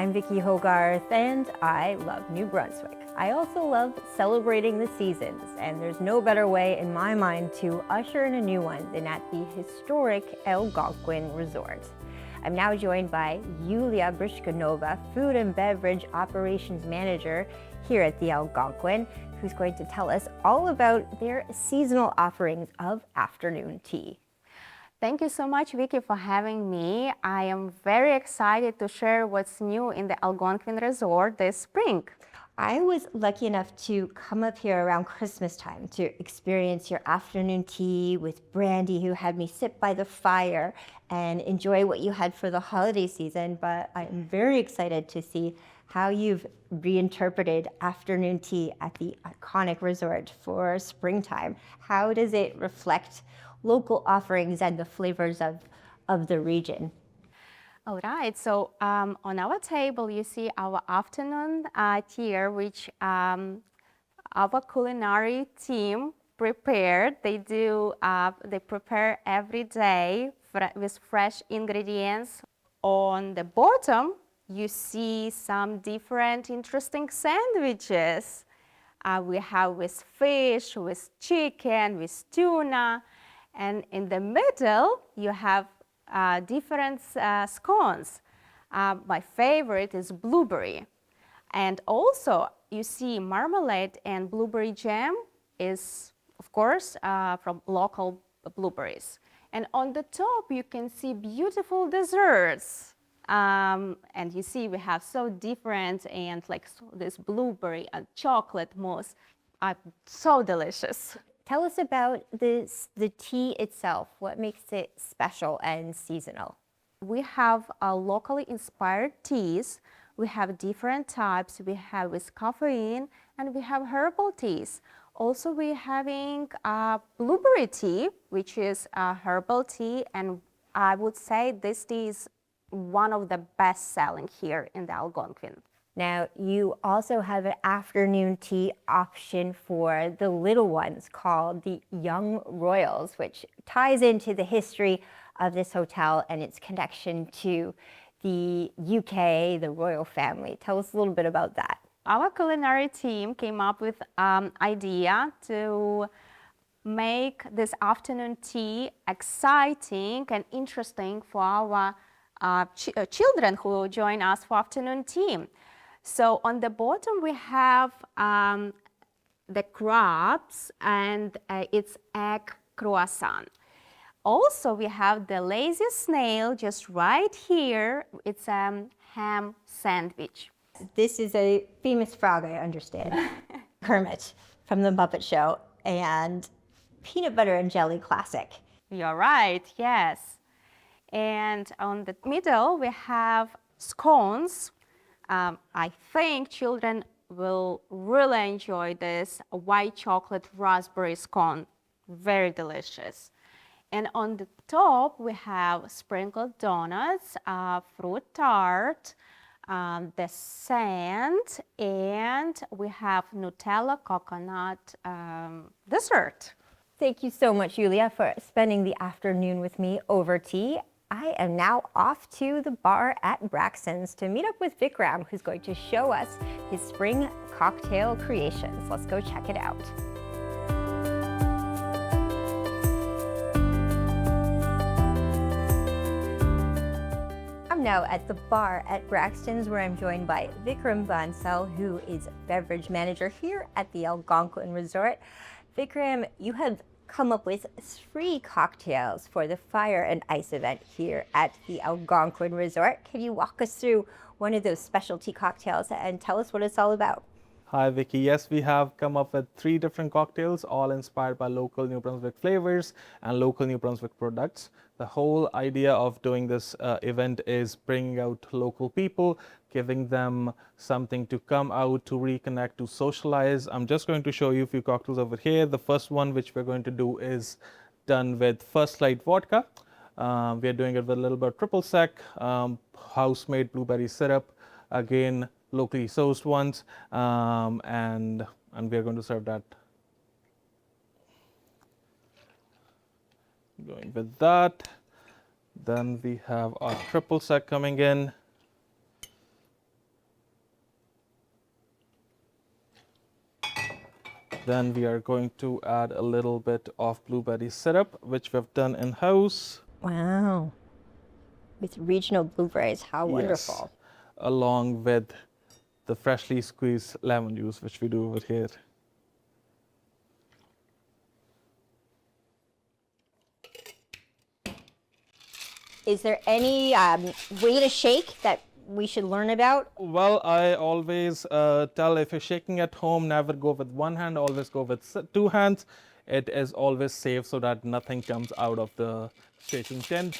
I'm Vicki Hogarth, and I love New Brunswick. I also love celebrating the seasons, and there's no better way in my mind to usher in a new one than at the historic Algonquin Resort. I'm now joined by Yulia Brishkanova, Food and Beverage Operations Manager here at the Algonquin, who's going to tell us all about their seasonal offerings of afternoon tea. Thank you so much, Vicki, for having me. I am very excited to share what's new in the Algonquin Resort this spring. I was lucky enough to come up here around Christmas time to experience your afternoon tea with Brandy, who had me sit by the fire and enjoy what you had for the holiday season. But I'm very excited to see how you've reinterpreted afternoon tea at the iconic resort for springtime. How does it reflect local offerings and the flavors of the region? All right, so on our table you see our afternoon tier, which our culinary team prepared. They prepare every day with fresh ingredients. On the bottom you see some different interesting sandwiches. We have with fish, with chicken, with tuna, and in the middle you have different scones. My favorite is blueberry. And also you see marmalade and blueberry jam is, of course, from local blueberries. And on the top you can see beautiful desserts. And you see we have so different, and like this blueberry and chocolate mousse are so delicious. Tell us about the tea itself. What makes it special and seasonal? We have locally inspired teas. We have different types. We have with caffeine, and we have herbal teas. Also, we're having blueberry tea, which is a herbal tea, and I would say this tea is one of the best selling here in the Algonquin. Now, you also have an afternoon tea option for the little ones called the Young Royals, which ties into the history of this hotel and its connection to the UK, the royal family. Tell us a little bit about that. Our culinary team came up with an idea to make this afternoon tea exciting and interesting for our children who join us for afternoon tea. So on the bottom we have the crabs and its egg croissant. Also we have the lazy snail just right here. It's a ham sandwich. This is a famous frog, I understand. Kermit from the Muppet Show, and peanut butter and jelly classic. You're right, yes. And on the middle we have scones. I think children will really enjoy this white chocolate raspberry scone. Very delicious. And on the top we have sprinkled donuts, fruit tart, the sand, and we have Nutella coconut dessert. Thank you so much, Yulia, for spending the afternoon with me over tea. I am now off to the bar at Braxton's to meet up with Vikram, who's going to show us his spring cocktail creations. Let's go check it out. I'm now at the bar at Braxton's, where I'm joined by Vikram Bansal, who is beverage manager here at the Algonquin Resort. Vikram, you have come up with 3 cocktails for the Fire and Ice event here at the Algonquin Resort. Can you walk us through one of those specialty cocktails and tell us what it's all about? Hi, Vicki. Yes, we have come up with 3 different cocktails, all inspired by local New Brunswick flavors and local New Brunswick products. The whole idea of doing this event is bringing out local people, giving them something to come out, to reconnect, to socialize. I'm just going to show you a few cocktails over here. The first one which we're going to do is done with First Light vodka. We are doing it with a little bit of triple sec, house-made blueberry syrup, again locally sourced ones, and we are going to serve that. Going with that. Then we have our triple sec coming in. Then we are going to add a little bit of blueberry syrup, which we've done in-house. Wow. With regional blueberries, how Yes, wonderful. along with the freshly squeezed lemon juice, which we do over here. Is there any way to shake that we should learn about? Well, I always tell if you're shaking at home, never go with one hand, always go with two hands. It is always safe so that nothing comes out of the shaking tin.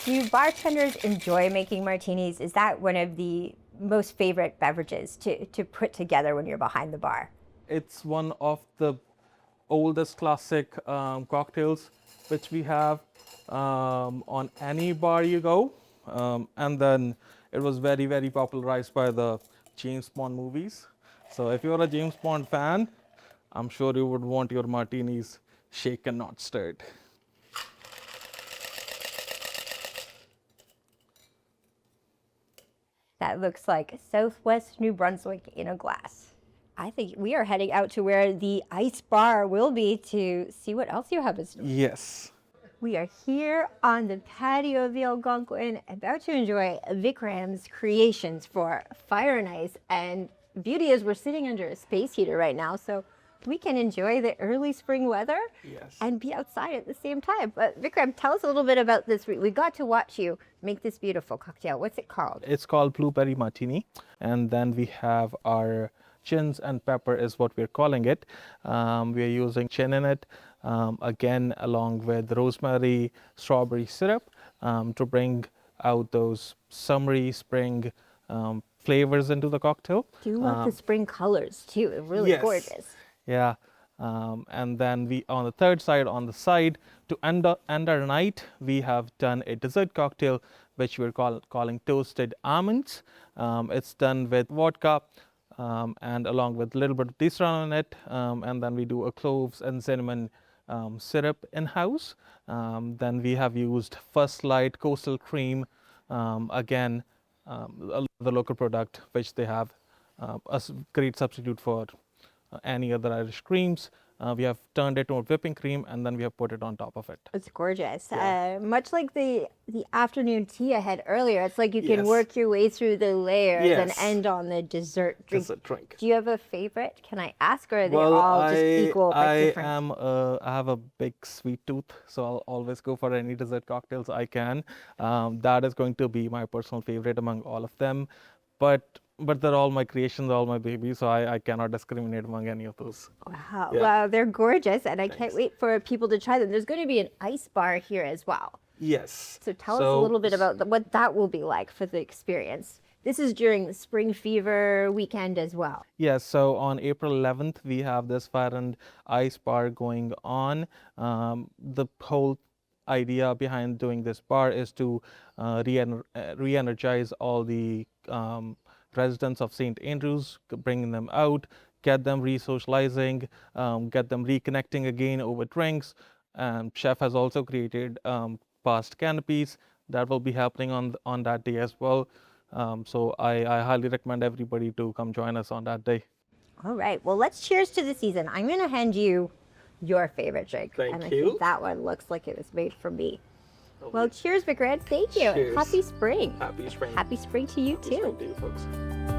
Do bartenders enjoy making martinis? Is that one of the most favorite beverages to put together when you're behind the bar? It's one of the oldest classic cocktails which we have on any bar you go. And then it was very, very popularized by the James Bond movies. So if you're a James Bond fan, I'm sure you would want your martinis shaken, not stirred. That looks like Southwest New Brunswick in a glass. I think we are heading out to where the ice bar will be to see what else you have in store. Yes. We are here on the patio of the Algonquin, about to enjoy Vikram's creations for fire and ice. And beauty is we're sitting under a space heater right now, so we can enjoy the early spring weather and be outside at the same time. But Vikram, tell us a little bit about this. We got to watch you make this beautiful cocktail. What's it called? It's called Blueberry Martini. And then we have our chins and pepper is what we're calling it. We're using chin in it, again, along with rosemary, strawberry syrup to bring out those summery spring flavors into the cocktail. Do you love the spring colors too? They're really gorgeous. Yeah. And then we, on the third side, on the side, to end our night, we have done a dessert cocktail, which we're calling Toasted Almonds. It's done with vodka and along with a little bit of Tisran on it. And then we do a cloves and cinnamon syrup in-house. Then we have used First Light Coastal Cream, again, the local product, which they have a great substitute for any other Irish creams. We have turned it to whipping cream, and then we have put it on top of it. It's gorgeous. Yeah. Much like the afternoon tea I had earlier, it's like you can work your way through the layers and end on the dessert drink. Dessert drink. Do you have a favorite? Can I ask, or are they all just equal but different? I have a big sweet tooth, so I'll always go for any dessert cocktails I can. That is going to be my personal favorite among all of them. But they're all my creations, all my babies, so I cannot discriminate among any of those. Wow, Yeah. wow, they're gorgeous, and I can't Thanks. wait for people to try them. There's going to be an ice bar here as well. Yes. So tell us a little bit about what that will be like for the experience. This is during the Spring Fever weekend as well. Yes, so on April 11th, we have this fire and ice bar going on. The whole idea behind doing this bar is to re-energize all the residents of St. Andrews, bringing them out, get them re-socializing, get them reconnecting again over drinks. Chef has also created past canopies that will be happening on that day as well. So I highly recommend everybody to come join us on that day. All right, well, let's cheers to the season. I'm going to hand you your favorite drink. Thank and I you. think that one looks like it was made for me. Well, cheers, Vikram. Thank you. Cheers. Happy spring. Happy spring. Happy spring to you Happy too. spring to you folks.